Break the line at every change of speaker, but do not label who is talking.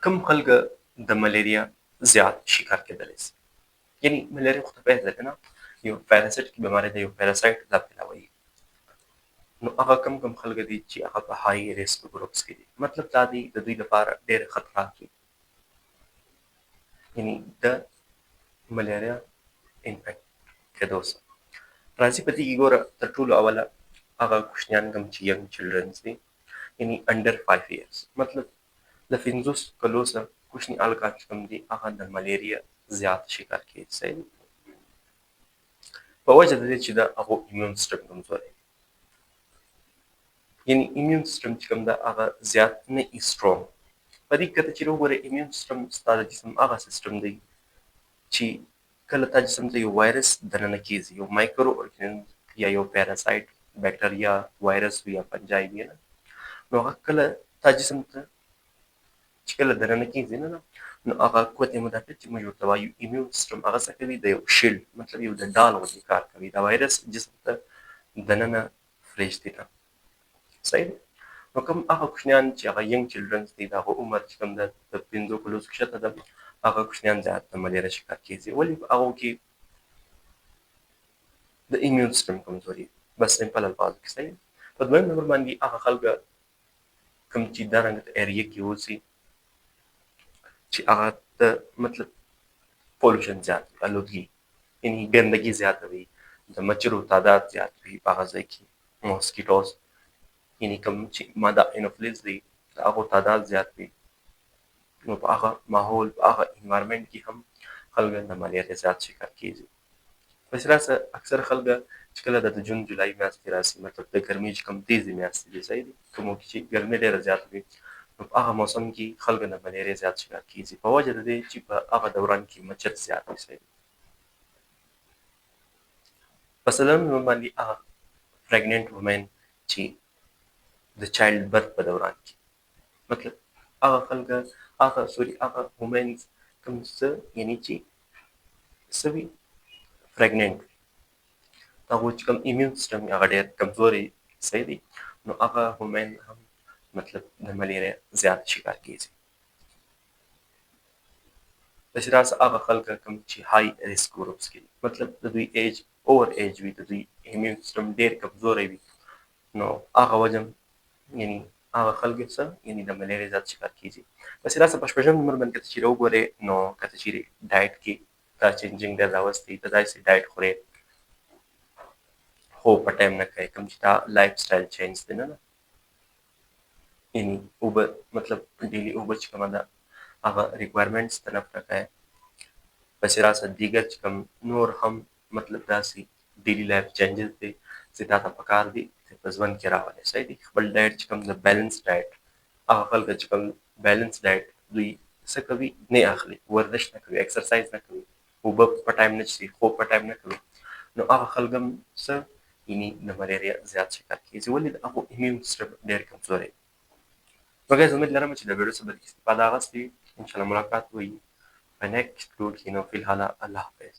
کوم خلک د ملیریا زیات شکار کېدلی شي. یعنی ملیریا خو ته پوهېږې که نه یو پیراسایټیک بیماري ده، یو پیراسایټ دا پیلوي. نو هغه کم خلک دي چې هغه په های ریسک ګروپس کې دي. مطلب دا دی د دوی لپاره ډېر خطرات وي، یعنی د ملیریا انفیکټ کېدو سره. راځي په دې کې ګوره تر ټولو اوله هغه کوچنیان کوم چې ینګ چلډرنز دي، یعنی انډر 5 ایئرز، مطلب د 50 کلو څخه کوچني هلکان چې کوم دي هغه د ملیریا زیات شکار کېږي. صحیح په وجه د دې چې د هغو ایمیون سیسټم کمزوری، یعنی ایمیون سیسټم چې کوم ده هغه زیات نه ای سټرونګ. په دې کته چې وګورئ ایمیون سیسټم ستا د جسم هغه سیسټم دی چې کله تا جسم ته یو وایرس دننه کېږي، یو مایکرو ارګانیزم یا یو پیراسایټ، بیکټریا، وایرس وي یا فنجای وي نه، نو هغه کله تا جسم ته چې کله دننه کېږي نه نو هغه قوت مدافع چې موږ ورته وایو ایمیون سیسټم هغه څه کوي، د یو شیلډ مطلب یو د ډال غوندې کار کوي، دا وایرس جسم ته دننه فرېږدي نه. صحیح. نو کوم هغه کوچنیان چې هغه ینګ چلډرنز دي د هغه عمر چې کوم ده د 50 کلو څخه کښته ده، هغه کوچنیان زیات د ملیریا شکار کېږي. ولې؟ په هغو کې د ایمیون سیسټم کمزوري، بس سمپل الفاظو کې. صحیح. په دویم نمبر باندې هغه خلک کوم چې دارنګه د ایریا کې اوسي چې هغه د مطلب پولوشن زیات وي، آلودګي، یعنی ګندګي زیاته وي، د مچرو تعداد زیات وي په هغه ځای کې، موسکیټوز یعنی کوم چې ماده انوفیلز دي د هغو تعداد زیات وي، نو په هغه ماحول په هغه انوایرمنټ کې هم خلک د ملیریا زیات شکار کېږي. پسې راسه اکثر خلک چې کله د جون جولای میاشتې راسي، مطلب د ګرمۍ چې کوم تیزې میاشتې دي، صحیح دي، کومو کې چې ګرمي ډېره زیاته وي، نو په هغه موسم کې خلک د ملیریا زیات شکار کېږي په وجه د دې چې په هغه دوران کې مچر زیات وي. صحیح. په څلورم نمبر باندې هغه پریګننټ وومن چې د چایلډ برث په دوران کې، مطلب هغه خلک هغه وومنز کوم څه یعنی چې څه وي پریګننټ وي، د هغو چې کوم ایمیون سیسټم هغه ډېر کمزوری. صحیح دی. نو هغه وومن هم مطلب د ملیریا زیات شکار کېږي. پسې راسه هغه خلک کوم چې های ریسک ګروپس کې دي، مطلب د دوی ایج اوور ایج وي، د دوی ایمیون سیسټم ډېر کمزوری وي، نو هغه وجه یعنی هغه خلک څه یعنی د ملیریا زیات شکار کېږي. پسې راسه په شپږم نمبر باندې که ته چېرې وګورې نو که ته چېرې ډایټ کې دا چینجینګ ډېر راوستی، ته داسې ډایټ خورې، خوب په ټایم نه کوې، کوم چې دا لایف سټایل چینج دی نه، یعنی اوبه مطلب ډیلي اوبه چې کومه ده هغه ریکوایرمنټس ته نه پوره کوې. پسې راسه دیګر چې کوم نور هم مطلب داسې ډیلي لایف چینجز دی چې تا ته پکار دي چې په ژوند کې راولې. صحیح دی. خپل ډایټ چې کوم د بیلنس ډایټ، هغه خلک چې کوم بیلنس ډایټ دوی څه کوي نه اخلي، ورزش نه کوي، ایکسرسایز نه کوي، اوبه په ټایم نه څښي، خوب په ټایم نه کوي، نو هغه خلک هم څه یعنی د ملیریا زیات شکار کېږي. ولې؟ د هغو ایمیون سیسټم ډېر کمزوری. نو ګایز امید لرم چې د ویډیو څخه به استفاده اخیستې. انشاءالله ملاقات وي په نیکسټ ویډیو کې. نو فی الحال الله حافظ.